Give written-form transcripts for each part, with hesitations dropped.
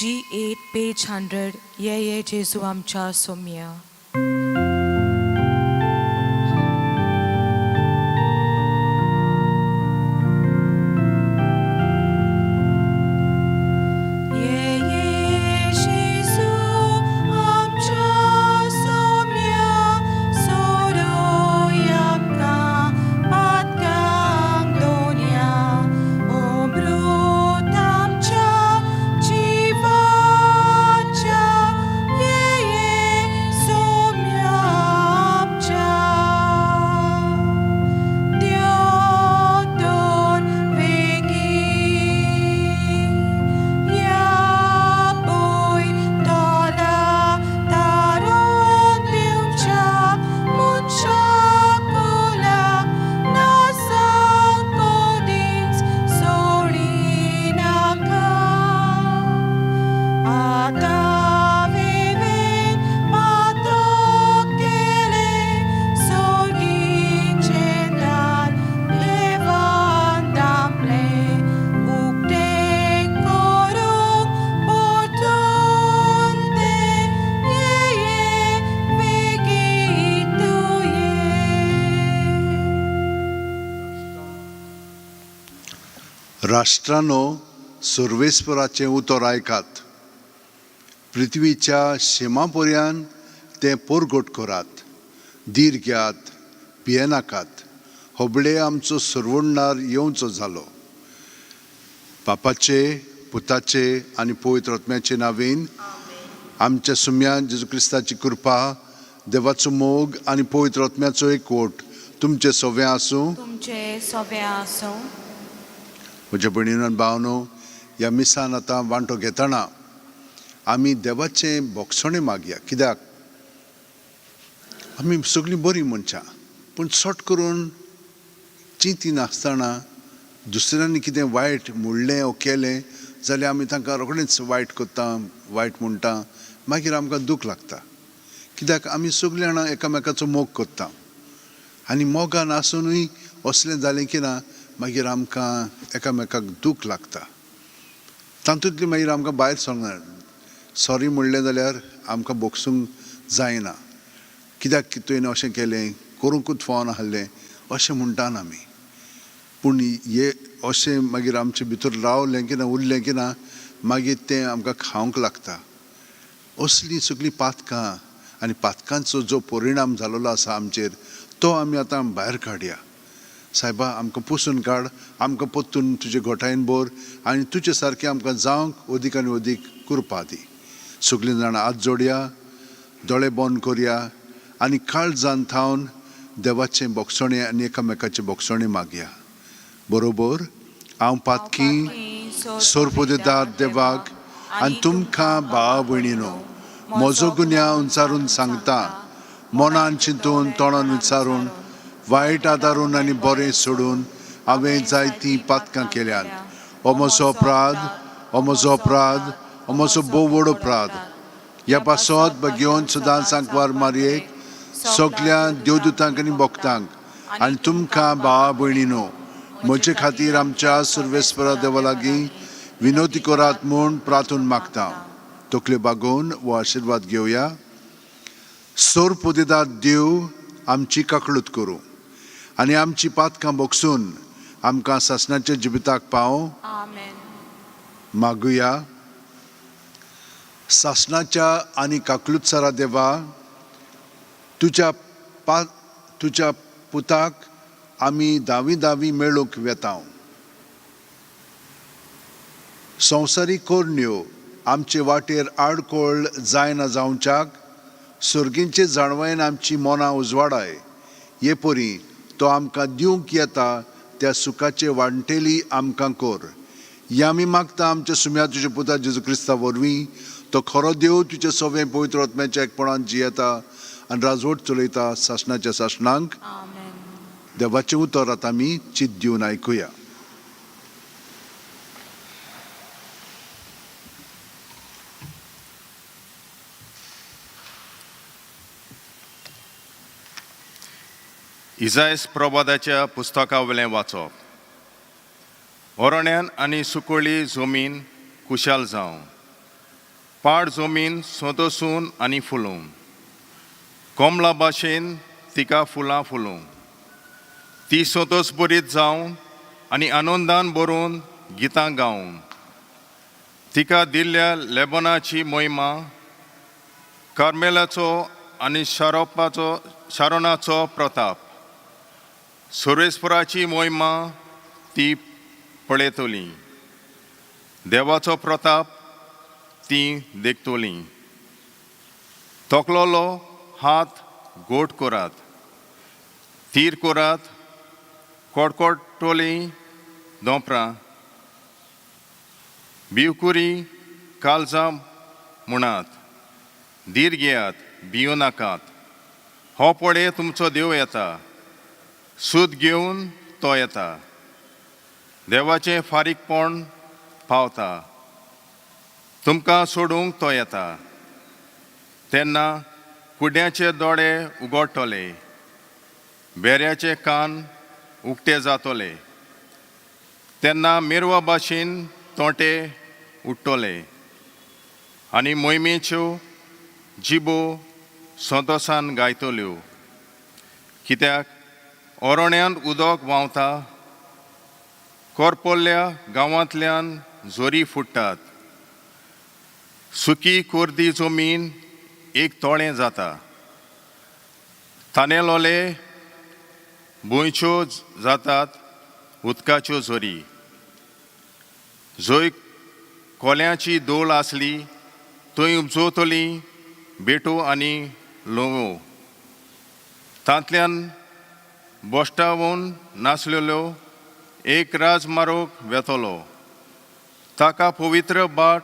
G8 page 100 ये जेजू आमच्या सोम्या. राष्ट्रांनो, सर्वेस्पराचें उतर आयकात. पृथ्वीच्या शिमापर्यंत ते पोरगोट करात. धीर घेयात, पियेनाकात. होबळे आमचो सर्वोडणार येवचो जालो. बापाचे, पुताचे आनी पवित्र आत्म्याचे नांवेन आमच्या सुम्यान जेजू क्रिस्ताची कृपा, देवाचो मोग आनी पवित्र आत्म्याचो एकवट तुमचे सगळे आसूं. म्हज्या भयणीनो आनी भावनो, ह्या मिसान आतां वांटो घेतना आमी देवाचें बोगसणें मागया. कित्याक आमी सगळीं बरीं मनशां, पूण सट करून चिंती नासतना दुसऱ्यांनी कितें वायट म्हणलें वा केलें जाल्यार आमी तांकां रोखडेंच वायट करता, वायट म्हणटा. मागीर आमकां दूख लागता. कित्याक आमी सगळीं जाणां एकामेकाचो मोग करता आनी मोगान आसुनूय असलें जालें की ना, मागीर आमकां एकामेकाक दूख लागता. तातूंतली मागीर आमकां भायर सरना. सॉरी म्हणलें जाल्यार आमकां बोगसूंक जायना. कित्याक तुवें अशें केलें, करूंकूच फावन आहलें अशें म्हणटात आमी. पूण हे अशें मागीर आमचे भितर रावलें की ना, उरलें की ना, मागीर तें आमकां खावंक लागता. असलीं सगळीं पातकां आनी पातकांचो जो परिणाम जाल्लो आसा आमचेर, तो आमी आतां भायर काडया. सायबा, आमकां पुसून काड, आमकां परतून तुजे घोटायेन भर आनी तुजे सारकें आमकां जावंक अदीक आनी अदीक कृपा दी. सगळीं जाणां हात जोडया, दोळे बंद करया आनी काळजान थावन देवाचें बोगसणें आनी एकामेकाचें बोगसणें मागया. बरोबर. हांव पातकी सोरपोदेदार देवाक आनी तुमकां भाव भयणीनो म्हजो गुन्यांव उंचारून सांगता. मनान चिंतून, तोंडान विचारून, वायट आदारून आनी बरें सोडून हांवें जायतीं पातकां केल्यात. हो म्हजो अपराध, हो म्हजो अपराध, हो म्हजो भोव व्हड अपराध. ह्या पासत घेवन सुद्दां सांकवार मारयेक सगळ्या देवदूतांक आनी भक्तांक आनी तुमकां भाव भयणीनो म्हजे खातीर आमच्या सर्वेस्परा देवा लागीं विनोती करात म्हूण प्रार्थून मागता. तकल्यो बागोवन हो आशिर्वाद घेवया. सोर पोदेदार देव आमची काकळूत करूं आनी आमची पातकां बोगसून आमकां सासणाच्या जिविताक पावो. मागुया. सासणाच्या आनी काकळूतसारा देवा, तुज्या पुताक आमी दावी मेळूंक वेताव. संवसारीक कोरण्यो आमचे वाटेर आडकोळ जायना जावच्याक सर्गींचे जाणवायेन आमची मनां उजवाडाय. हे परी तो आमकां दिवंक येता त्या सुखाचे वांटेली आमकां कोर. हें आमी मागता आमच्या सुम्या तुज्या पुता जेजू क्रिस्ता वरवीं. तो खरो देव तुजें सगळें पवित्र आत्म्याच्या एकपणान जियेता आनी राजवट चलयता सासणाच्या सासणांक. देवाचें उतर आतां आमी चित दिवन आयकुया. इजायस प्रभादाच्या पुस्तका वयलें वाचप. ओरोण्यान आनी सुकळी जमीन कुशाल जावं. पाड जमीन सोदसून आनी फुलूं कोमला भाशेन तिका फुलां फुलूं ती सोतोस बरीत जावन आनी आनंदान भरून गितां गावन तिका दिल्ल्या लेबनाची मोहिमा कार्मेलाचो आनी शारोनाचो प्रताप सुरेस्पराची मोहिमा ती पळयतली देवाचो प्रताप ती देखतली तोकलोलो हात गोट करात तीर करात कडकडटोली दोंपरां बिवकुरी काळजां म्हणात धीर घेयात भियो नाकात हो पळय तुमचो देव येता सूद घेवन तो येता देवाचें फारीकपण पावता तुमकां सोडूंक तो येता तेन्ना कुड्याचे दोळे उगडटले बेऱ्याचे कान उक्ते जातले तेन्ना मेरवा भाशेन तोंटे उठ्ठले आनी मोहिमेच्यो जिबो संतोसान गायतल्यो कित्याक ओरोण्यांत उदक व्हांवता कोरपोल्ल्या गांवांतल्यान जोरी फुट्टात सुकी कोर्दी जमीन एक तोळें जाता तानेलोले भुंयच्यो जातात उदकाच्यो जोरी जंय कोल्याची दोळ आसली थंय उपजवतली बेटो आनी लोंवो तांतल्यान बोश्टावून नासलेल्यो एक राज मारोग वेतलो ताका पवित्र बाट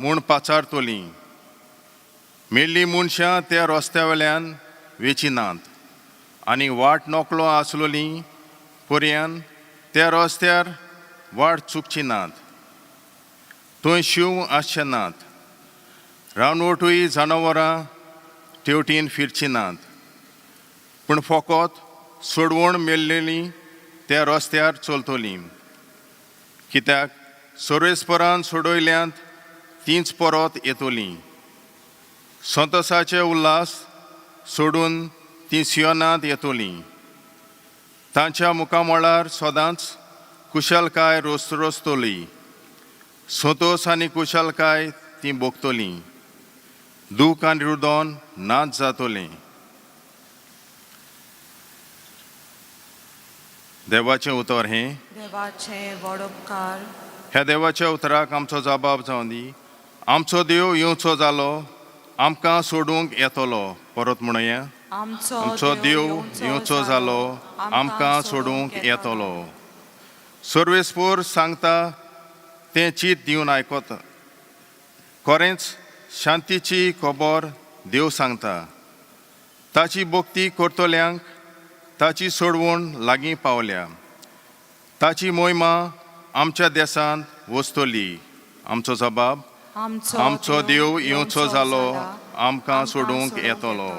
म्हूण पाचारतली मेल्लीं मनशां त्या रस्त्या वेल्यान वेचिनात आनी वाट नोकलो आसलोलीं पर्यान त्या रस्त्यार वाट चुकची नात थंय शिव आसचे नात रानवटूय जनावरां तेवटेन फिरची नात पूण फकत सोडवण मेल्लेलीं त्या रस्त्यार चलतलीं कित्याक सर्वेस्परान सोडयल्यांत तींच परत येतलीं संतोसाचे उल्हास सोडून तीं सियोनांत येतलीं तांच्या मुखामळार सदांच कुशलकाय रोस्तली संतोस आनी कुशलकाय तीं भोगतलीं दूख आनी रुदोन नाच जातलें देवाचें उतर हें देवाचे व्हड उपकार ह्या देवाच्या उतराक आमचो जबाब जावन दी आमचो देव येवचो जालो आमकां सोडूंक येतलो परत म्हणया आमचो देव येवचो जालो आमकां सोडूंक येतलो सर्वेस्पोर सांगता तें चीत दिवन आयकता खरेंच शांतीची खबर देव सांगता ताची भक्ती करतल्यांक ताची सोडवण लागीं पावल्या ताची मोहिमा आमच्या देशांत वचतली आमचो जबाब आमचो देव येवचो जालो आमकां सोडूंक येतलो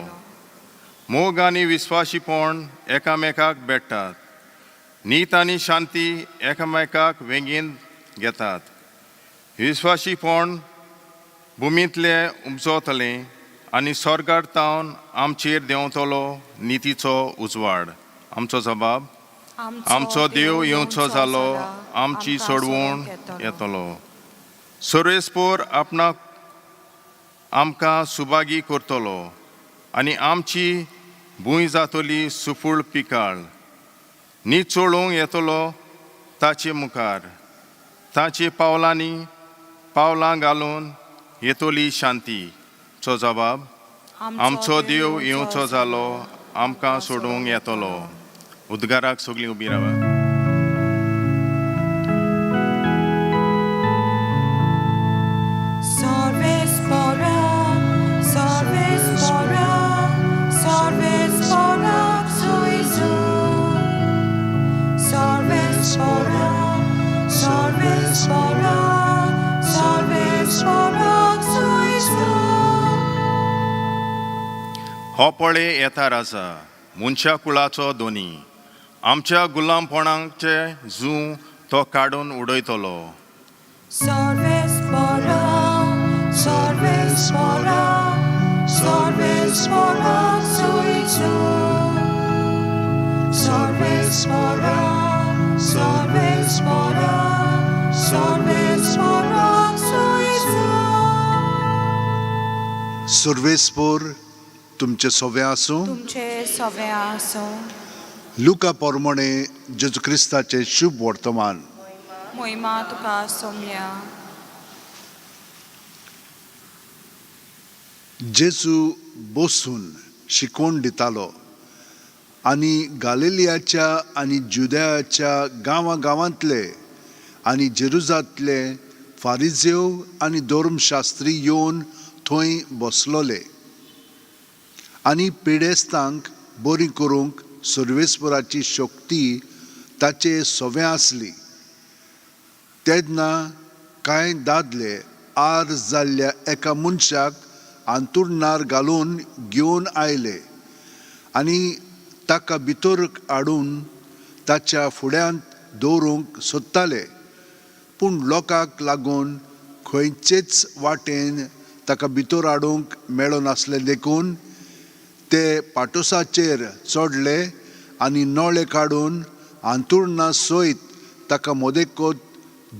मोग आनी विस्वाशीपण एकामेकाक भेटतात नीत आनी शांती एकामेकाक वेगीन घेतात विस्वाशीपण भुमींतले उपजवतलें आनी स्वर्गार तावन आमचेर देंवतलो नितीचो उजवाड आमचो जबाब आमचो देव येवचो जालो आमची सोडवण येतलो सर्वेस्पोर आपणाक आमकां सुभागी करतलो आनी आमची भूंय जातली सुफूळ पिकाळ न्हीद चोळूंक येतलो ताचे मुखार ताचे पावलांनी पावलां घालून येतली शांती चो जबाब आमचो देव येवचो जालो आमकां सोडूंक येतलो उद्गाराक सगळीं उबी रावा हो पळे येता राजा मनशा कुळाचो दोनी आमच्या गुलामपणाचे जूं तो काडून उडयतलो सर्वेस्परा Spora Soizo, Salve Spora, Salve Spora, Salve Spora Soizo. सर्वेस्पोर तुमचे सोवे आसूं. तुमचे सवे आसो. लुका पोरमोणे जेजू क्रिस्ताचे शुभ वर्तमान. मोहिमा तुका सोम्या. जेजू बसून शिकवण दितालो आनी गालिलियाच्या आनी जुदेयाच्या गांवांतले आनी जेरुजांतले फारिजेव आनी धर्मशास्त्री येवन थंय बसलोले आनी पेडेस्तांक बरी करूंक सर्वेस्पराची शक्ती ताचे सोवे आसली. तेन्ना कांय दादले आर जाल्ल्या एका मनशाक अंतुर्नार घालून घेवन आयले आनी ताका भितर हाडून ताच्या फुड्यांत दवरूंक सोदताले, पूण लोकांक लागून खंयचेच वाटेन ताका भितर हाडूंक मेळो नासलें देखून ते पाटोसाचेर चडले आनी नळे काडून अंतुर्ना सयत ताका मोदेकोत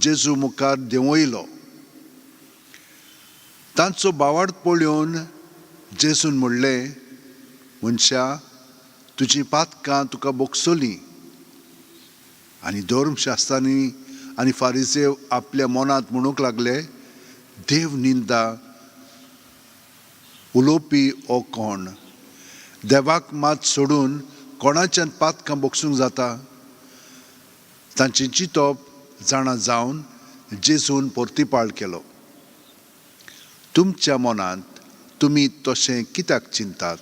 जेजू मुखार देंवयलो. तांचो बावार्द पळोवन जेजून म्हणलें, मनशा, तुजीं पातकां तुका बोगसलीं. आनी धर्मशास्त्रांनी आनी फारिजेव आपल्या मनांत म्हणूंक लागले, देव निंदा उलोवपी हो कोण? देवाक मात सोडून कोणाच्यान पातकां बोगसूंक जाता? तांचें चिंतप जाणा जावन जेजून परतीपाळ केलो. तुमच्या मनांत तुमी तशें कित्याक चिंतात?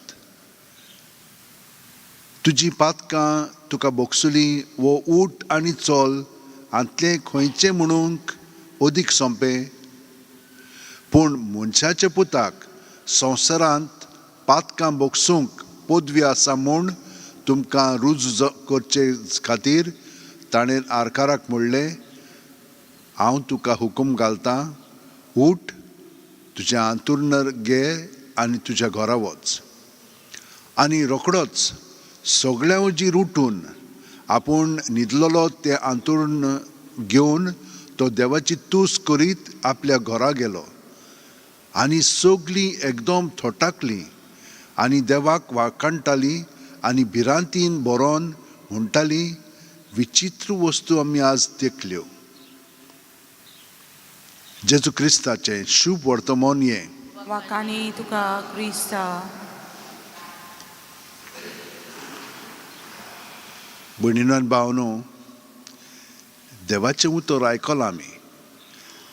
तुजीं पातकां तुका बोगसलीं वो उठ आनी चल हांतलें खंयचें म्हणूंक अदीक सोंपें? पूण मनशाच्या पुताक संवसारांत पातकां बोगसूंक पदवी आसा म्हूण तुमकां रूज करचे खातीर ताणें आरकाराक म्हणलें, हांव तुका हुकूम घालतां, उठ, तुजें अंतुर्न घे आनी तुज्या घरा वच. आनी रोखडोच सगळ्या उजीर उठून आपूण न्हिदलोलो तें अंतुर्न घेवन तो देवाची तूस करीत आपल्या घरा गेलो. आनी सगळीं एकदम थोटाकलीं आनी देवाक वाखाणटालीं आनी भिरांतीन बरोवन म्हणटालीं, विचित्र वस्तू आमी आज देखल्यो. जेजू क्रिस्ताचें शुभ वर्तमान हें. वाकानी तुका क्रिस्ता. भयणीनो आनी भावनो, देवाचें उतर आयकलां आमी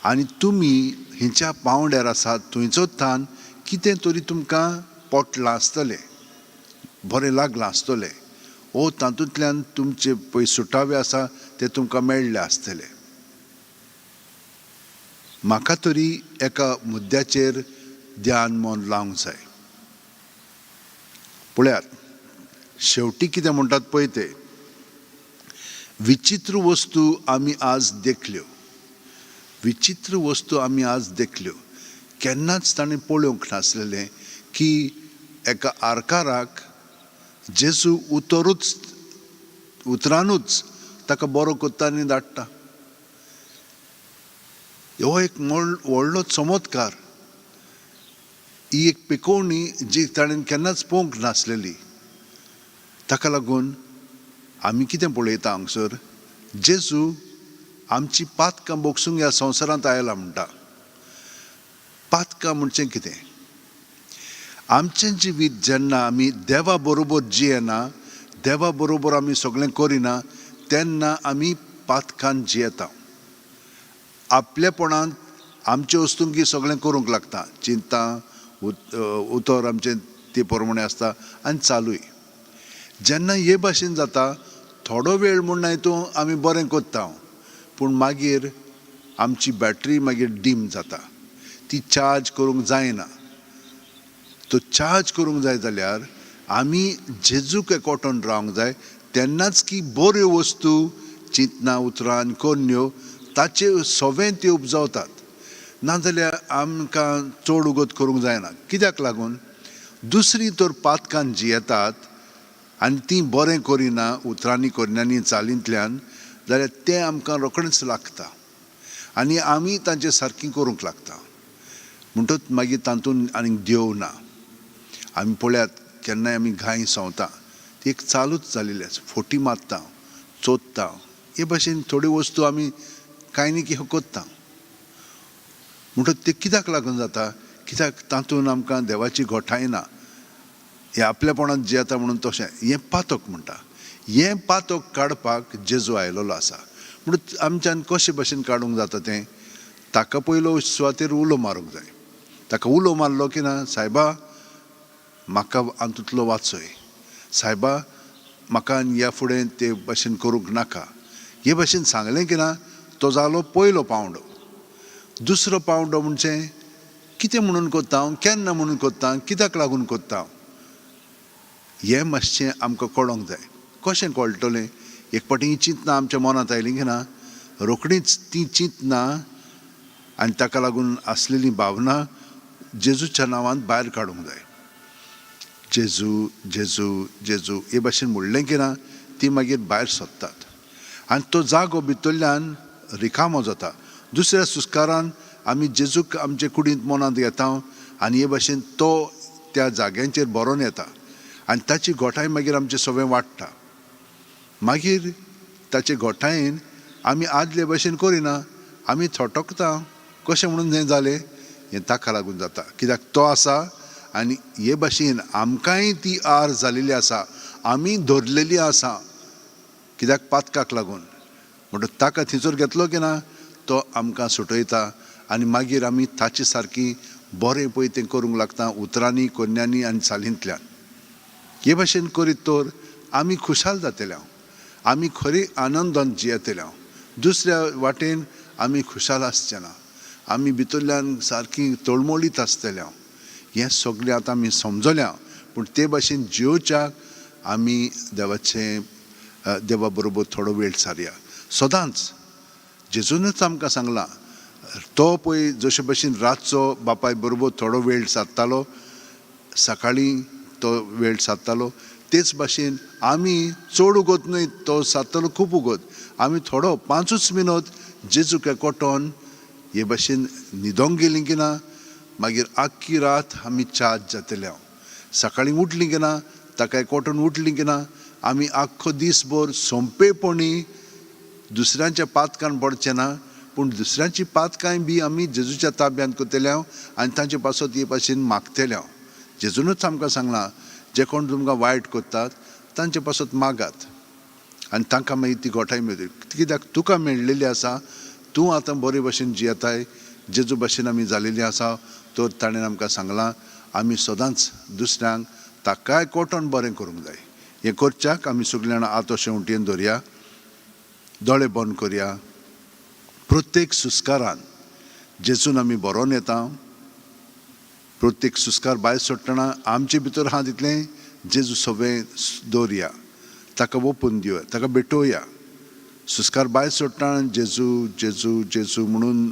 आनी तुमी हिंच्या पावंड्यार आसात थंयचो थान कितें तरी तुमकां पोटलां आसतलें, बरें लागलां आसतलें, ओ तातूंतल्यान तुमचे पळय सुटावे आसा ते तुमकां मेळ्ळे आसतले. म्हाका तरी एका मुद्द्याचेर ध्यान मन लावंक जाय. पळयात, शेवटी कितें म्हणटात पळय ते, विचित्र वस्तू आमी आज देखल्यो. विचित्र वस्तू आमी आज देखल्यो. केन्नाच ताणें पळोवंक नासलेलें की एका आरकाराक जेजू उतरानूच ताका बरो कोत्ता आनी धाडटा. हो एक व्हडलो चमत्कार. ही एक पिकोवणी जी ताणें केन्नाच पळोवंक नासलेली. ताका लागून आमी कितें पळयता हांगसर, जेजू आमची पातकां बोगसूंक ह्या संवसारांत आयला म्हणटा. पातकां म्हणचें कितें? आमचें जिवीत जेन्ना आमी देवा बरोबर जियेना, देवा बरोबर आमी सगळें करिना, तेन्ना आमी पातकान जियेता. आपलेपणांत आमचे वस्तूंकी सगळें करूंक लागता. चिंता उतर आमचें ते प्रमाणे आसता आनी चालूय. जेन्ना हे भाशेन जाता, थोडो वेळ म्हूण हितून आमी बरें कोत्ता, पूण मागीर आमची बॅटरी मागीर डीम जाता. ती चार्ज करूंक जायना. तो चार्ज करूंक जाय जाल्यार आमी जेजूक एकवटून रावंक जाय. तेन्नाच की बऱ्यो वस्तू चिंतना उतरान कोन्यो ताचे सोवें त्यो उपजावतात. नाजाल्यार आमकां चड उगत करूंक जायना. कित्याक लागून दुसरी तर पातकान जियेतात आनी ती बरें करिना उतरांनी करिनानी चालींतल्यान जाल्यार तें आमकां रोखडेंच लागता आनी आमी तांचे सारकी करूंक लागता म्हणटच मागीर तातूंत आनीक देव ना आमी पळयात केन्नाय आमी घाय सवता ती एक चालूच जालेली आसा फोटी मारता चोदता हे भाशेन थोड्यो वस्तू आमी कांय न्ही कितें कोत्ता म्हणटच ते कित्याक लागून जाता कित्याक तातूंत आमकां देवाची घोटाय ना हे आपल्यापणांत जियेता म्हणून तशें हें पातक म्हणटा हें पातक काडपाक जेजू आयलोलो आसा म्हणून आमच्यान कशे भाशेन काडूंक जाता तें ताका पयलो सुवातेर उलो मारूंक जाय ताका उलो मारलो की ना सायबा म्हाका हातूंतलो वाचय सायबा म्हाका ह्या फुडें ते भाशेन करूंक नाका हे भाशेन सांगलें की ना तो जालो पयलो पावंडो दुसरो पावंडो म्हणजे कितें म्हणून कोत्ता हांव केन्ना म्हणून कोत्ता कित्याक लागून कोत्ता हें मातशें आमकां कळोंक जाय कशें कळटलें एक फावटी ही चिंतना आमच्या मनांत आयलीं की ना रोखडीच ती चिंतना आनी ताका लागून आसलेली भावना जेजूच्या नांवान भायर काडूंक जाय जेजू जेजू जेजू हे भाशेन म्हणलें की ना ती मागीर भायर सरतात आनी तो जागो भितरल्यान रिकामो जाता दुसऱ्या सुस्कारान आमी जेजूक आमचे कुडींत मनांत घेता आनी हे भाशेन तो त्या जाग्यांचेर बरोवन येता आनी ताची घोटाय मागीर आमचें सगळें वाडटा मागीर ताचे घोटायेन आमी आदले भाशेन करिना आमी थोटकता कशें म्हणून हें जालें हें ताका लागून जाता कित्याक तो आसा आनी हे भाशेन आमकांय ती आर जालेली आसा आमी धरलेली आसा कित्याक पातकाक लागून म्हणटच ताका थिंचोर घेतलो की ना तो आमकां सुटयता आनी मागीर आमी ताचे सारकी बरें पळय तें करूंक लागता उतरांनी कोन्यांनी आनी चालींतल्यान हे भाशेन करीत तर आमी खुशाल जातले आमी खरी आनंदान जियेतले दुसऱ्या वाटेन आमी खुशाल आसचे ना आमी भितरल्यान सारकी तळमळीत आसतले हें सगळें आतां आमी समजल्या पूण ते भाशेन जियोवच्याक आमी देवा बरोबर थोडो वेळ सारया सदांच जेजूनच आमकां सांगलां तो पळय जशे भशेन रातचो बापाय बरोबर थोडो वेळ सारतालो सकाळीं तो वेळ सारतालो तेच भाशेन आमी चड उगोत न्हय तो सारतलो खूब उगोत आमी थोडो 5 मिनट जेजूक एकवटोन हे भाशेन न्हिदोंक गेलीं की ना मागीर आख्खी रात आमी चार्ज जातले सकाळीं उठलीं की ना ताका एकवटून उठलीं की ना आमी आख्खो दिसभर सोंपेपणी दुसऱ्यांच्या पातकान पडचें ना पूण दुसऱ्यांची पातकाय बी आमी जेजूच्या ताब्यांत करतले आनी तांचे पासत हे भाशेन मागतले जेजूनच आमकां सांगलां जे कोण तुमकां वायट करतात तांचे पासत मागात आनी तांकां मागीर ती घोटाय मेळटली कित्याक तुका मेळिल्ली आसा तूं आतां बरे भाशेन जियेताय जेजू भाशेन आमी जालेली आसा तर ताणें आमकां सांगलां आमी सदांच दुसऱ्यांक ताकाय कोटोन बरें करूंक जाय हें करच्याक आमी सगळीं जाणां आतो शेवटेन धरया दोळे बंद करया प्रत्येक सुस्कारान जेजून आमी बरोवन येता प्रत्येक सुस्कार भायर सोडटना आमचे भितर आहा तितलें जेजू सगळें दवरया ताका ओपून दिवया ताका भेटोवया सुस्कार भायर सोडटना जेजू जेजू जेजू म्हणून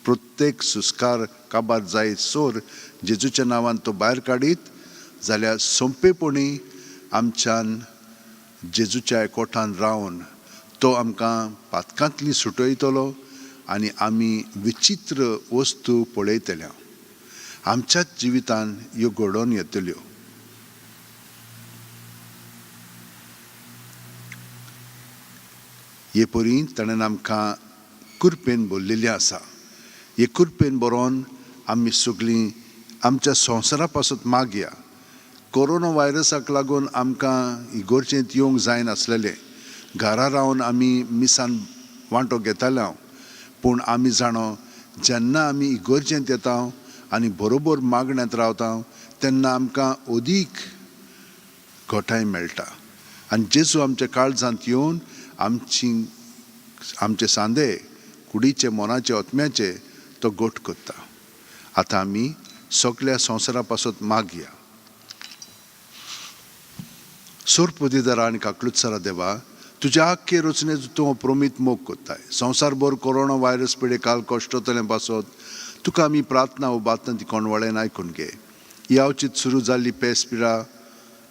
प्रत्येक सुस्कार काबार जाय सोर जेजूच्या नांवान तो भायर काडीत जाल्यार सोंपेपणी आमच्यान जेजूच्या एकवटान रावन तो आमकां पातकांतली सुटयतलो आनी आमी विचित्र वस्तू पळयतल्या आमच्याच जिवितान ह्यो घडोवन येतल्यो हे परी ताणें आमकां कुरपेन भरलेली आसा हे कुरपेन बरोवन आमी सगळीं आमच्या संवसारा पासत मागया कोरोना व्हायरसाक लागून आमकां इगोर्जेंत येवंक जायनासलेलें घरा रावन आमी मिसान वांटो घेताले पूण आमी जाणो जेन्ना आमी इगोर्जेंत येता आनी बरोबर मागण्यांत रावता तेन्ना आमकां अदीक घोटाय मेळटा आनी जेजू आमच्या काळजांत येवन आमचे सांदे कुडीचे मनाचे आत्म्याचे तो गोठ करता आतां आमी सगळ्या संवसारा पासत मागया सोरपदीदारा आनी काकलुत्सरा देवा तुज्या आख्खे रचनेचो तूं अप्रोमीत मोग कोत्ताय संवसारभर कोरोना व्हायरस पिडे काल कश्टतलें पासत तुका आमी प्रार्थना उबारतना ती कोणवळेन आयकून घे यावचीत सुरू जाल्ली पेस्पिरा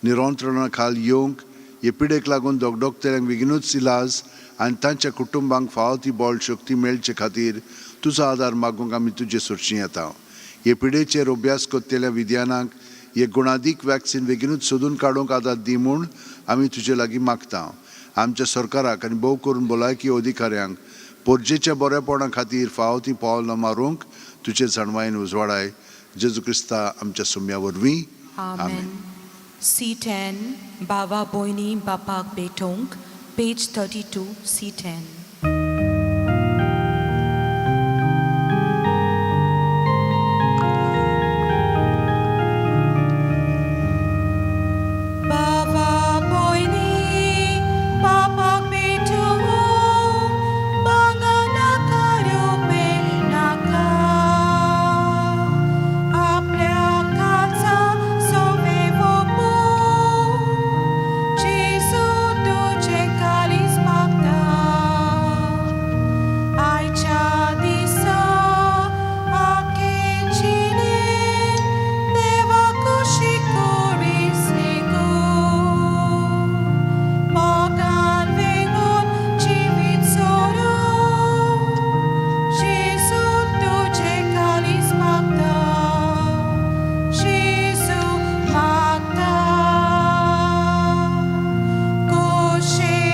निरंत्रणा खाल येवंक हे पिडेक लागून दोगदोगतेल्यांक बेगीनूच इलाज आनी तांच्या कुटुंबांक फावो ती बळ शक्ती मेळचे खातीर तुजो आदार मागूंक आमी तुजे सुरशीं येता. हे पिडेचेर अभ्यास कोत्तेल्या विद्यानांक हे गुणादीक वॅक्सीन बेगीनूच सोदून काडूंक आदार दी म्हूण आमी तुजे लागीं मागता. आमच्या सरकाराक आनी भोव करून भलायकी अधिकाऱ्यांक पोरजेच्या बरेपणा खातीर फावो ती पावलां मारूंक तुजे जाणवायेन उजवाडाय. जेजू क्रिस्ता आमच्या सुम्या वरवीं. Amen. C10 Baba Boini Bapak Betong, page 32, C10. Baba Boini Bapak Betong, Bangana Karupe Naka, Aplia Katsa Sovevo Pu, Jesu Duce Kalis Magda, Aicha Disa Akechine, Deva Kushikuri Sniku, Mogan Vengon Chivit Soru, Jesu Duce Kalis Magda, Jesu Magda, Kushendita,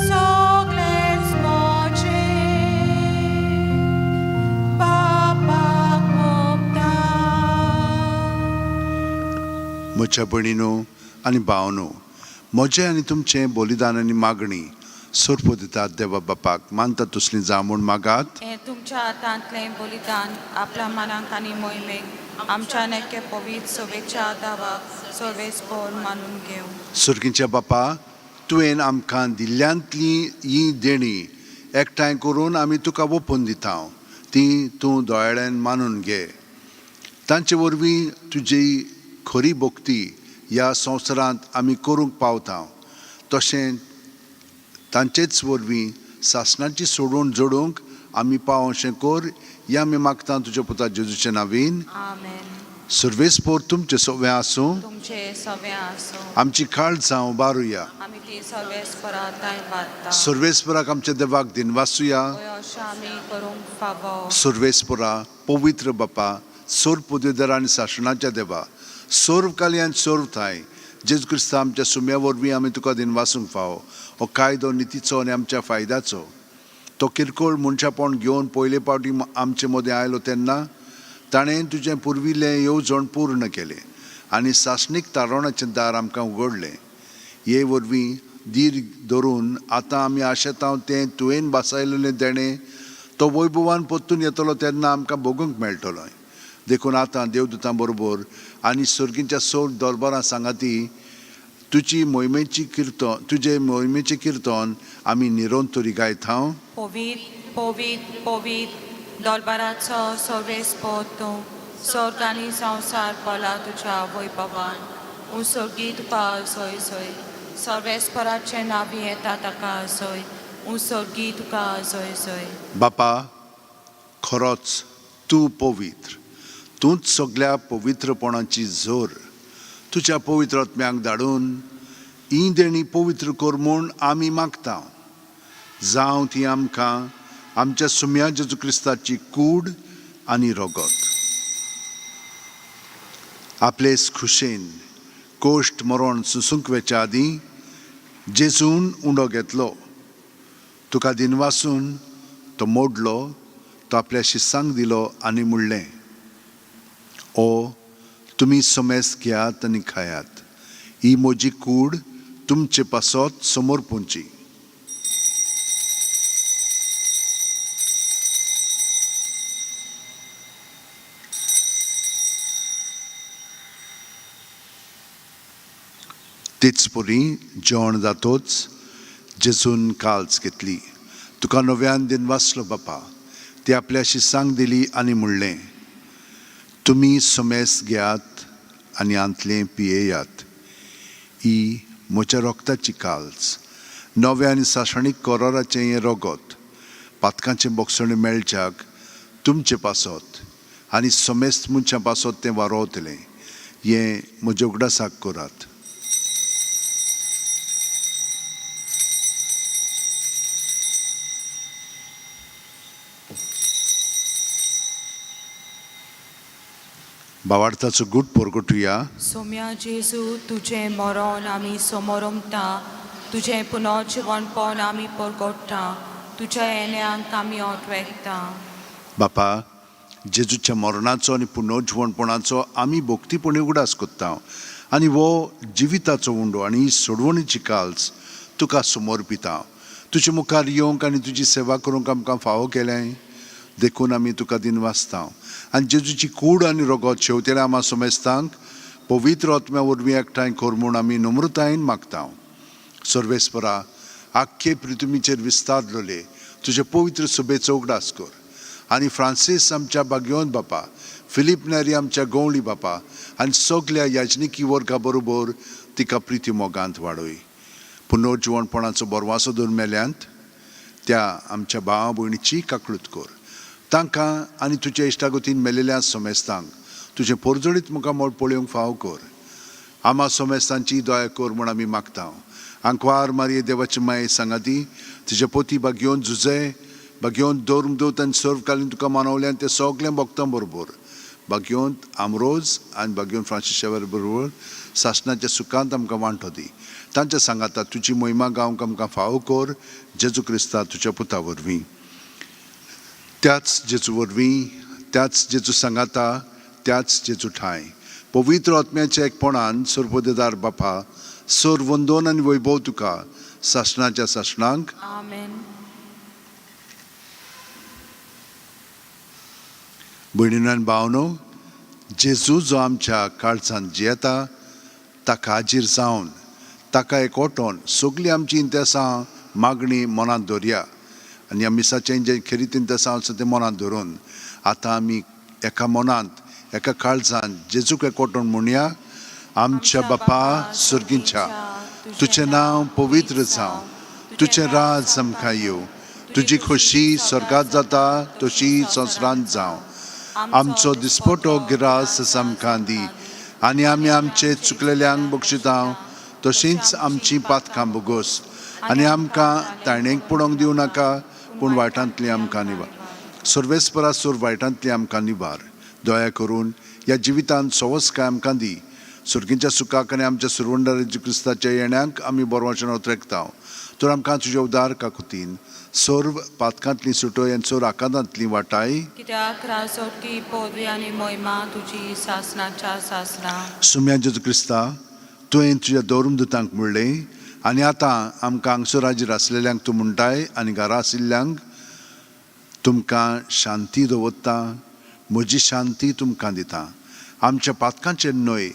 Soglets Moche, Bapak Mokta. म्हज्या भयणीनो आनी भावनो, म्हजें आनी तुमचें बलिदान आनी मागणी सोरपो दितात देवा बापाक. मानता तसलीं जा म्हूण मागात. हे तुमच्या हातांतलें बलिदान आपल्या मनाक आनी मोहिमेक आमच्या नेके पवित्र सोबेच्या दावाक सर्वेस्पर मानून घेव. सुर्गींच्या बापा, तुवें आमकां दिल्ल्यांतली ही देणी एकठांय करून आमी तुका ओपून दिता. ती तूं दोळ्यान मानून घे. तांचे वरवीं तुजी खरी भक्ती ह्या संवसारांत आमी करूंक पावता. तशें तांचेच वरवीं सासणाची सोडून जोडूंक आमी पाव अशें कर. हें आमी मागता तुज्या पुता जेजूच्या नांवान. आमेन. सर्वेस्पर तुमचें सगळें आसूं. तुमचे सवे आसो. आमची काळजां उबारुया. आमी ती सर्वेस्परा ताय बांदता. सर्वेस्पराक आमच्या देवाक दिनवासुया. अशें आमी करूंक फावो. सर्वेस्परा पवित्र बापा, सोर पदवीधर आनी शासनाच्या देवा, सोर्व काल्यान सोर्व थाय जेजू क्रिस्ता आमच्या सुम्या वरवीं आमी तुका दिन वासूंक फावो. हो कायदो नितीचो आनी आमच्या फायद्याचो. तो किरकोळ मनशापण घेवन पयले फावटी आमचे मदें आयलो तेन्ना ताणें तुजें पुर्विल्लें येवजण पूर्ण केलें आनी शासनीक तारणाचें दार आमकां उगडलें. हे वरवीं धीर धरून आतां आमी आशेता तें तुवें बासायलेलें देणें तो वैभवान परतून येतलो तेन्ना आमकां भोगूंक मेळटलो. देखून आतां देवदूतां बरोबर आनी सर्गींच्या सोड दरबारां सांगाती तुजे मोहिमेचें किर्तन आमी निरंतरी गायता. पवित्र पवित्र पवित्र दरबाराचो सर्वेस्पर तूं स्वर्ग आनी संवसार पला तुज्या वैभवान. उसर्गी तुका आसोय सोय. सर्वेस्पराचें नांवी येता ताका आसोय. उसर्गी तुका आसोय सोय. बापा, खरोच तूं पवित्र. तूंच सगळ्या पवित्रपणाची जोर. तुज्या पवित्र आत्म्याक धाडून ही देणी पवित्र कर म्हूण आमी मागता. जावं ती आमकां आमच्या सुम्या जेजू क्रिस्ताची कूड आनी रगत. आपलेच खुशेन कोश्ट मरण सुसूंक वेच्या आदीं जेजून उंडो घेतलो. तुका दिनवासून तो मोडलो. तो आपल्या शिस्सांक दिलो आनी म्हणलें, ओ तुमी समेस घेयात आनी खायात. ही म्हजी कूड तुमचे पासत समोर पोंची. तेच परी जेवण जातोच जेजून काल्स घेतली. तुका नव्यान दिन वाचलो बापा. ती आपल्या शिस्सांक दिली आनी म्हणलें, तुमी समेस घेयात आनी आंतलें पियेयात. ही म्हज्या रोगताची काल्स, नव्या आनी सासणीक कराराचें हें रगत. पातकांचें बोगसणें मेळच्याक तुमचे पासत आनी सोमेस्त मनशां पासत तें वारोवतलें हें म्हज्या उगडासाक करात. भावार्थाचो गूट परगटुया. सोम्या जेजू तुझें मरण आमी समोरमता, तुझें पुनर्जीवनपण आमी परगट्टा, तुज्या येण्याक आमी ओटवेकता. बापा, जेजूच्या मरणाचो आनी पुनर्जीवनपणाचो आमी भोक्तीपणी उगडास कोत्ता आनी वो जिविताचो उंडो आनी सोडवणीची काल्स तुका समर्पिता. तुजे मुखार येवंक आनी तुजी सेवा करूंक आमकां फावो केलें देखून आमी तुका दिनवासता. आनी जेजूची कूड आनी रगत शेवतेल्या आमा सोमेस्तांक पवित्र आत्म्या वरवीं एकठांय कर म्हूण आमी नम्रतायेन मागता. सर्वेस्परा, आख्खे पृथ्वीचेर विस्तारलोले तुजे पवित्र सभेचो उगडास कर आनी फ्रांसीस आमच्या भाग्यवंत बापा, फिलीप नेरी आमच्या गवळी बापा आनी सगल्या याजनिकी वर्गा बरोबर तिका प्रिती मोगांत वाडय. पुनर्जीवनपणाचो बरवासो दवर मेल्यांत त्या आमच्या भावा भयणीची काकळूत कर. तांकां आनी तुज्या इश्टागतीन मेलेल्या सोमेस्तांक तुजें परजळीत मुखार मोल पळोवंक फाव कर. आमा सोमेस्तांची दया कर म्हूण आमी मागता. आंकवार मारये देवाची माये सांगाती तुजे पोती भाग्यवंत जुजे, भाग्यवंत दोर्मदूत आनी सर्वकालीन तुका मानवल्यान ते सगळे भक्तां बरोबर भाग्यवंत आमरोज आनी भाग्यवंत फ्रांसीस शेवेर बरोबर सासणाच्या सुखांत आमकां वांटो दी. तांच्या सांगाता तुजी महिमा गावंक आमकां फावो कर. जेजू क्रिस्ता तुज्या पुता वरवीं, त्याच जेजू वरवीं, त्याच जेजू सांगाता, त्याच जेजू ठाय पवित्र आत्म्याच्या एकपणान सर्वोदेदार बापा, सर्वंदोन आनी वैभव तुका सासणाच्या सासणांक. आमेन. भयणीनो आनी भावनो, जेजू जो आमच्या काळजांत जियेता ताका हाजीर जावन ताका एकवटोन सगळीं आमची इंतेसां मागणी मनांत दवरया आनी ह्या मिसाचें जें खेरीत इंतेसां आसा तें मनांत धरून आतां आमी एका मनांत एका काळजांत जेजूक एकवटोन म्हणया. आमच्या बापा सुर्गींच्या, तुजें नांव पवित्र जावं, तुजें राज आमकां येवं, तुजी खोशी स्वर्गांत जाता तशी संवसारांत जावं. आमचो दिसपटो गिरास आमकां दी आनी आमी आमचे चुकलेल्यांक बक्षिता तशींच आमची पातकां बोगोस आनी आमकां तायणेक पडोवंक दिवं नाका पूण वायटांतली आमकां निवार. सर्वेस्परा सोर वायटांतली आमकां निवार. दया करून ह्या जिवितांत सवस्काय आमकां दी. सुर्गींच्या सुखाक आनी आमच्या सुरवंडा जेजू क्रिस्ताच्या येण्याक आमी बरोवचें उतरेकता. तर आमकां तुज्या उदार काकुतीन सर्व पातकांतली सुटोय आनी सोर आकांतांतली वाटाय. कित्याक राजोटकी पदवी आनी महिमा तुजी सासणाच्या सासणा. सुम्या जेजू क्रिस्ता, तुवें तुज्या दोरमदुतांक म्हणलें आनी आतां आमकां हांगसर हाजीर आसलेल्यांक तूं म्हणटाय आनी घरा आशिल्ल्यांक तुमकां शांती दवरता. म्हजी शांती तुमकां दिता. आमच्या पातकांचेर न्हय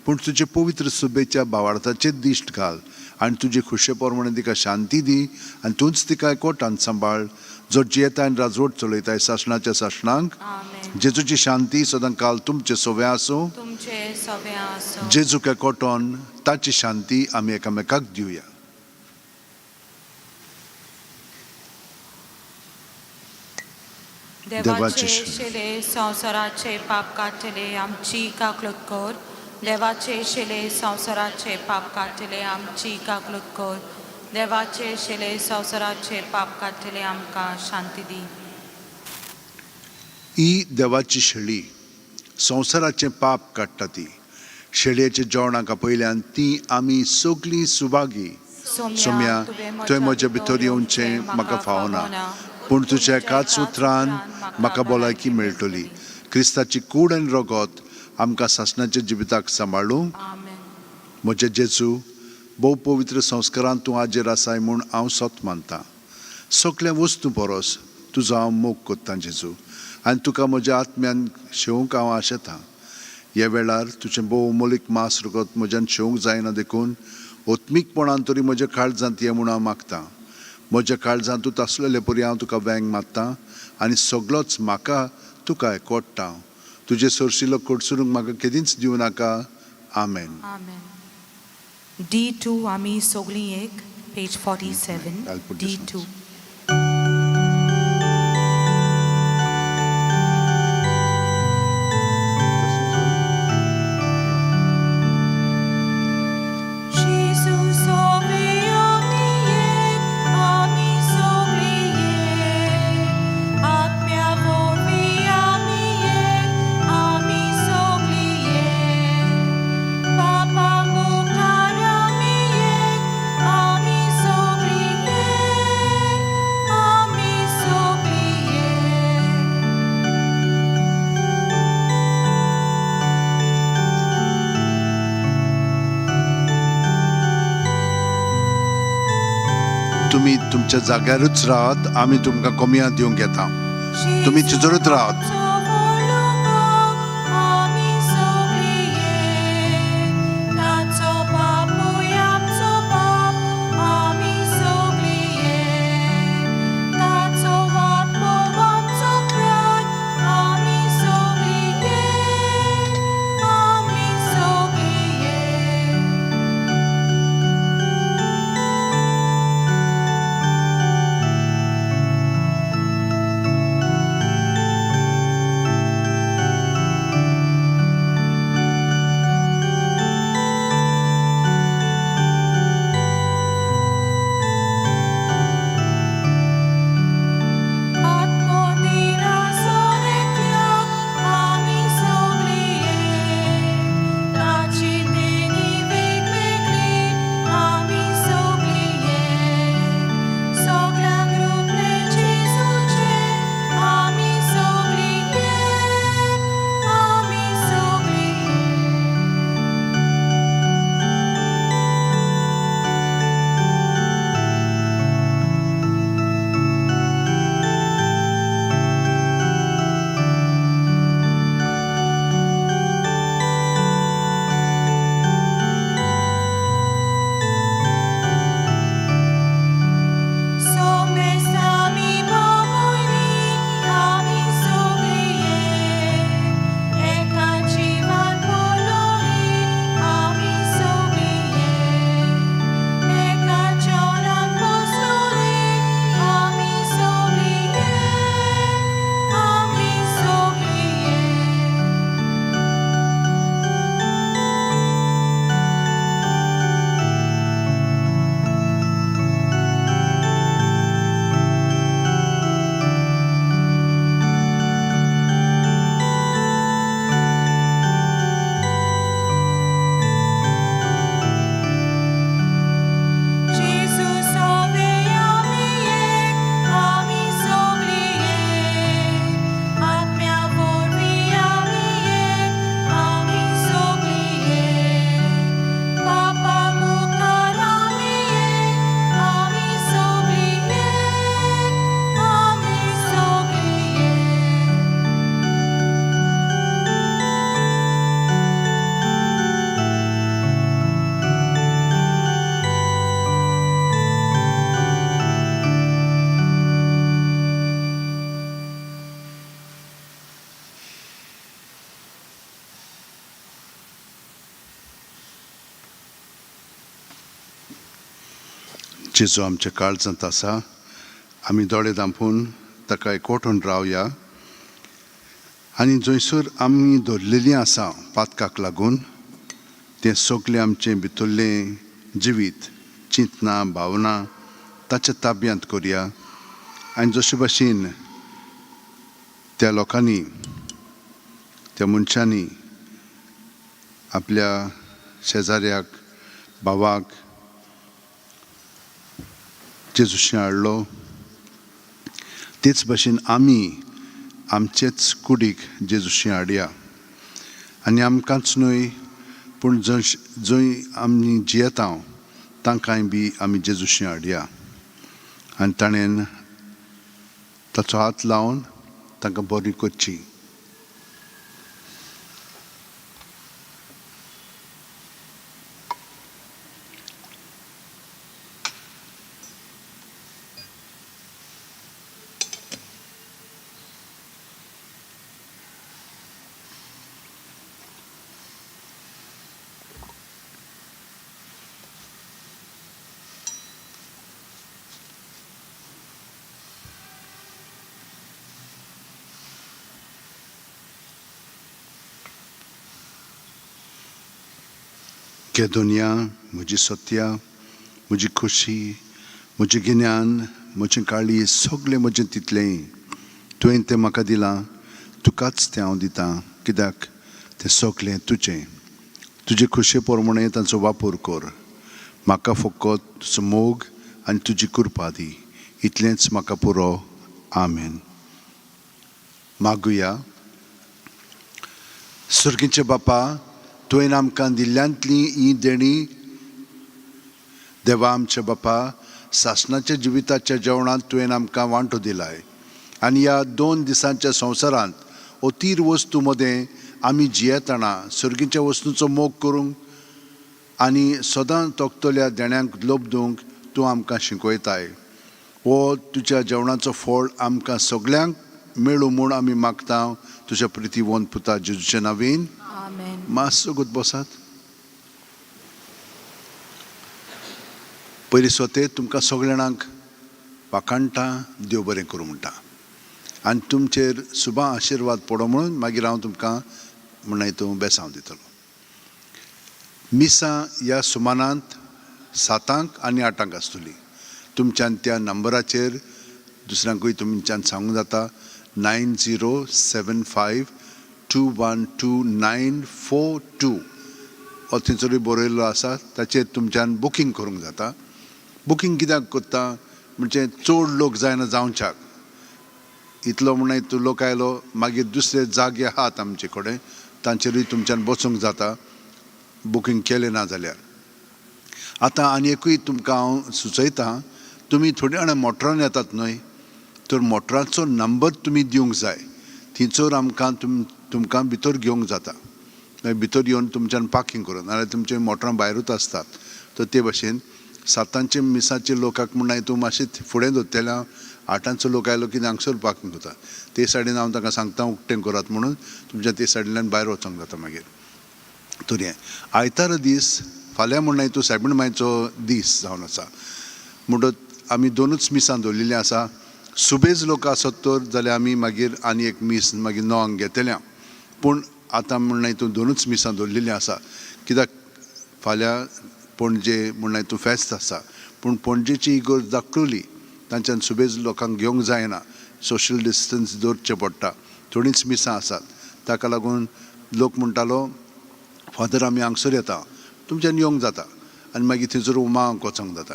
पूण तुजे पवित्र सुबेच्या भावार्थाचेर दिश्ट घाल आनी तुजे खुशे प्रमाणे तिका शांती दी आनी तूंच तिका एकवटान सांबाळ. जो जियेता आनी राजवट चलयताय सासणाच्या सासणांक. जेजूची शांती सदां काल तुमचे सोवे आसूं. जेजूक एकवटोन ताची शांती आमी एकामेकाक दिवया. देवाचे शेले संवसाराचे पाप काटले आमची काकलूत कर. देवाचे शेले संवसाराचे पाप काटले आमची काकलूत कर. देवाचे शेले संवसाराचे पाप काटले आमकां शांती दी. ही देवाची शेळी संवसाराचें पाप काडटा ती. शेळयेच्या जेवणाक पयल्यान ती आमी सगळीं सुभागी. सोम्या, तुवें म्हजे भितर येवचें म्हाका फावना पूण तुज्या एकाच उतरान म्हाका भलायकी मेळटली. क्रिस्ताची कूड आनी रगत आमकां सासणाच्या जिविताक सांबाळूं. म्हजे जेजू, भोव पवित्र संस्कारांत तूं हाजीर आसाय म्हूण हांव सोत मानतां. सगळ्या वस्तू परस तुजो हांव मोग कोत्तां जेजू आनी तुका म्हज्या आत्म्यान शेवंक हांव आशेतां. ह्या वेळार तुजें भोव मोलीक मास रगत म्हज्यान शेवंक जायना देखून ओत्मीकपणान तरी म्हज्या काळजांत ये म्हूण हांव मागतां. म्हज्या काळजांतूच आसलेले परी हांव तुका वेंग मारतां आनी सगळोच म्हाका तुका एकवटता. तुजे सरशिलो कडसरूंक म्हाका केदींच दिवं नाका. आमेन. D2 आमी सगळीं एक पेज 47 D2. तुम्ही तुमच्या जाग्यारूच राहात आमी तुमकां कोमयां दिवंक येता तुम्ही तिजोरूच राहात जेजू आमच्या काळजांत आसा आमी दोळे धांपून ताका एकवटून रावया आनी जंयसर आमी दवरलेलीं आसा पातकाक लागून तें सगलें आमचें भितरलें जिवीत चिंतना भावना ताच्या ताब्यांत करुया आनी जशे भाशेन त्या लोकांनी त्या मनशांनी आपल्या शेजाऱ्याक भावाक जेजूशी हाडलो तेच भाशेन आमी आमचेच कुडीक जेजूशी हाडया आनी आमकांच न्हय पूण जंय आमी जियेता तांकांय बी आमी जेजूशी हाडया आनी ताणें ताचो हात लावन तांकां बरी करची के दुनिया म्हजी सत्या म्हजी खोशी म्हजें गिन्यान म्हजें काळी सगलें म्हजें तितलें तुवें तें म्हाका दिलां तुकाच तें हांव दितां कित्याक तें सगलें तुजे खोशे प्रमाणें तांचो वापर कर म्हाका फकत तुजो मोग आनी तुजी कृपा दी इतलेंच म्हाका पुरो आमेन मागुया सुर्गीचे बापा तुवें आमकां दिल्ल्यांतली ही देणी देवा आमचे बापा सासणाच्या जिविताच्या जेवणांत तुवें आमकां वांटो दिलाय आनी ह्या 2 दिसांच्या संवसारांत अतीर वस्तू मदें आमी जियेतना सर्गीच्या वस्तूंचो मोग करूंक आनी सदां तोखतल्या देण्यांक लोबदूंक तूं आमकां शिकयताय. हो तुज्या जेवणाचो फळ आमकां सगळ्यांक मेळूं म्हूण आमी मागता तुज्या प्रितीवंत पुता जेजूच्या नांवान. आमेन. मातसो गूत बसात. पयलीं स्वते तुमकां सगळ्या जाणांक वाखाणटा, देव बरें करूं म्हणटा आनी तुमचेर सुबा आशिर्वाद पडो म्हणून मागीर हांव तुमकां म्हणून हितून बेसांव दितलो. मिसां ह्या सुमानांत 7 आनी 8 आसतली. तुमच्यान त्या नंबराचेर दुसऱ्यांकूय तुमच्यान सांगूंक जाता 9075212942 हो थंयसरूय बरयल्लो आसा. ताचेर तुमच्यान बुकींग करूंक जाता. बुकींग कित्याक करता म्हणजे चड लोक जायना जावच्याक. इतलो म्हणून तूं लोक आयलो मागीर दुसरे जागे आहात आमचे कडेन तांचेरूय तुमच्यान बसूंक जाता बुकींग केलें ना जाल्यार. आतां आनी एकूय तुमकां हांव सुचयतां, तुमी थोडी जाणां मोटरान येतात न्हय, तर मोटराचो नंबर तुमी दिवंक जाय. थंयसर आमकां तुमकां भितर घेवंक जाता. भितर येवन तुमच्यान पार्किंग करून नाल्यार तुमचे मोटरां भायरूच आसतात. तर ते भशेन 7 मिसाचे लोकांक म्हणून तूं मातशें फुडें दवरतलें. 8 लोक आयलो की हांगसर पार्किंग करता. ते सायडीन हांव ताका सांगता उक्तें करात म्हणून तुमच्या ते सायडींतल्यान भायर वचोंक जाता. मागीर तर हें आयतार दीस फाल्यां म्हणून तूं सायबीण मायचो दीस जावन आसा म्हणटच आमी 2च मिसां दवरलेलीं आसा. सुबेज लोक आसत तर जाल्यार आमी मागीर आनी एक मीस मागीर 9 घेतल्या. पूण आतां म्हणून तूं 2च मिसां दवरलेलीं आसा. कित्याक फाल्यां पणजे म्हणून तूं फेस्त आसा. पूण पणजेची इगोर्ज दाखयली तांच्यान सुबेज लोकांक घेवंक जायना. सोशल डिस्टन्स दवरचें पडटा. थोडींच मिसां आसात. ताका लागून लोक म्हणटालो फादर आमी हांगसर येता, तुमच्यान येवंक जाता आनी मागीर थंयसर उमाक वचोंक जाता.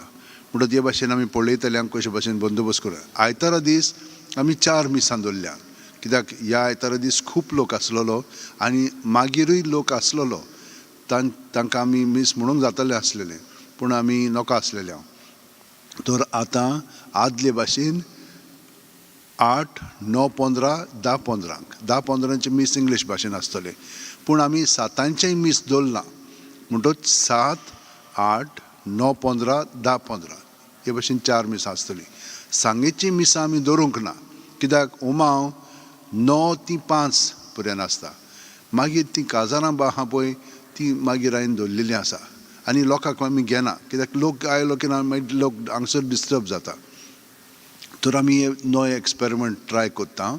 म्हणटच हे भाशेन आमी पळयतल्यांक कशे भाशेन बंदोबस्त करूया. आयतारा दीस आमी 4 मिसां दवरल्या. कित्याक ह्या आयतारा दीस खूब लोक आसलेलो आनी मागिरूय लोक आसलेलो. तांकां आमी मीस म्हणूंक जातालें आसलेलें पूण आमी नोका आसलेले. तर आतां आदले भाशेन 8, 9, 15, 10, 15 10-15 मीस इंग्लीश भाशेन आसतले. पूण आमी 7 मीस दवरला म्हणटच 7, 8, 9, 15, 10, 15 हे भाशेन 4 मिसां आसतली. सांगेची मिसां आमी दवरूंक ना. कित्याक उमाव 9 ती 5 पर्यंत आसता. मागीर ती काजारां आहा पळय ती मागीर हांवें दवरलेली आसा आनी लोकांक आमी घेना. कित्याक लोक आयलो की ना मागीर लोक हांगसर डिस्टर्ब जाता. तर आमी हे नवो एक्सपेरिमेंट ट्राय करता.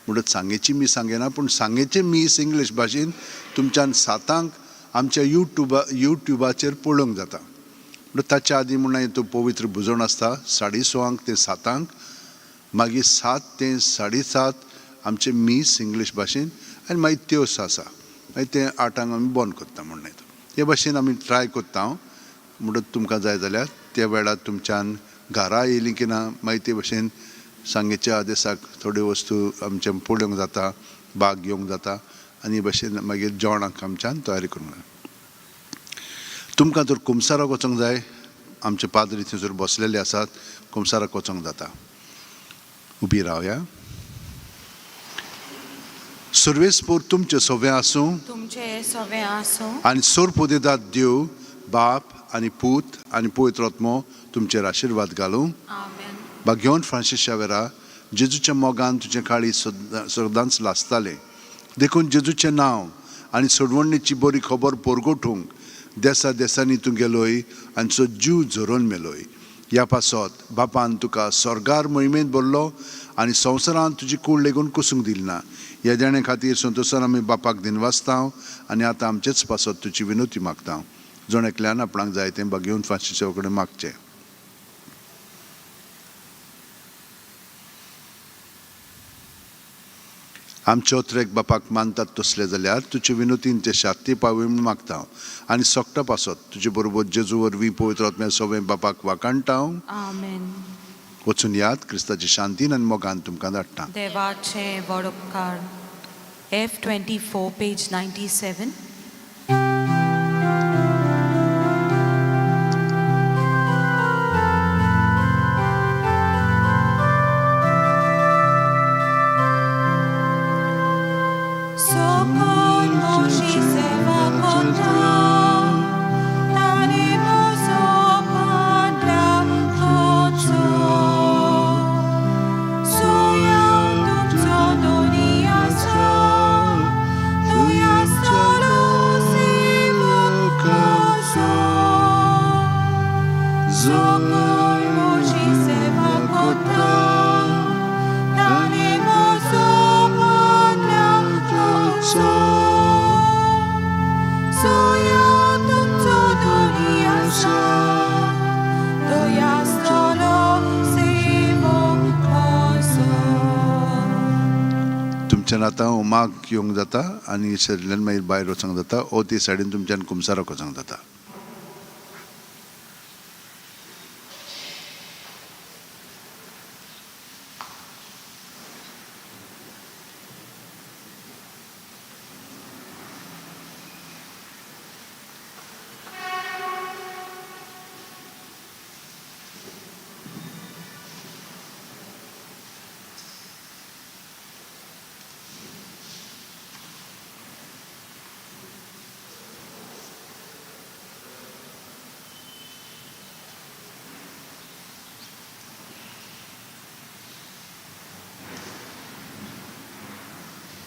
म्हणटच सांगेची मीस सांगेना पूण सांगेचे मीस इंग्लीश भाशेन तुमच्यान 7 आमच्या युट्यूबाचेर पळोवंक जाता. म्हणटच ताच्या आदीं म्हणून तो पवित्र भुजोण आसता 6:30 ते 7. मागीर 7 ते 7:30 आमचे मीस इंग्लीश भाशेन आनी मागीर त्योस आसा. मागीर ते 8 आमी बंद करता म्हणून हे भाशेन आमी ट्राय करता. म्हणटच तुमकां जाय जाल्यार त्या वेळार तुमच्यान घरा येयलीं की ना मागीर ते भशेन सांगेच्या आदेसाक थोड्यो वस्तू आमच्या पळोवंक जाता, भाग घेवंक जाता आनी भशेन मागीर जेवणाक आमच्यान तयारी करूंक जाय. तुमकां जर कुमसाराक वचोंक जाय, आमचे पाद्री थंयसर बसलेले आसात, कुमसाराक वचोंक जाता. उबी रावया. सर्वेस्पोर तुमचे सवें आसूं तुमचे सवें आसूं आनी सोरपोदेदाद देव बाप आनी पूत आनी पवित्र आत्मो तुमचेर आशिर्वाद घालूं. आमेन. भाग्यवान फ्रांसीस शावेरा, जेजूच्या मोगान तुजें काळी सदांच लासतालें. देखून जेजूचें नांव आनी सोडवणेची बरी खबर परगोठूंक देसा देसांनी तूं गेलोय आनी तुजो जीव झरोवन मेलोय. ह्या पासत बापान तुका स्वर्गार मोहिमेंत भरलो आनी संवसारांत तुजी कूड लेगून कुसूंक दिली ना. ह्या देणे खातीर संतोशान आमी बापाक दिनवासता आनी आतां आमचेच पासत तुजी विनोती मागता. जण एकल्यान आपणाक जाय तें भाग्यवान फ्रांसीसा कडेन मागचें. आमचे ओत्रेक बापाक मानतात तसले जाल्यार तुजे विनोतीन ते शांती पावय म्हूण मागता आनी सोगटा पासत तुजे बरोबर जेजू वरवीं पवित्र आत्म्या सवें बापाक वाकाणटा. आमेन. वचून याद क्रिस्ताची शांतीन आनी मोगान तुमकां धाडटा. देवाचे व्हड उपकार. F24 page 97. आसा दोयास्तलो सेवो खोसो. तुमच्यान आतां उमाक येवंक जाता आनी सरिल्यान मागीर भायर वचूंक जाता, ओ ते सायडीन तुमच्यान कुमसाराक वचूंक जाता.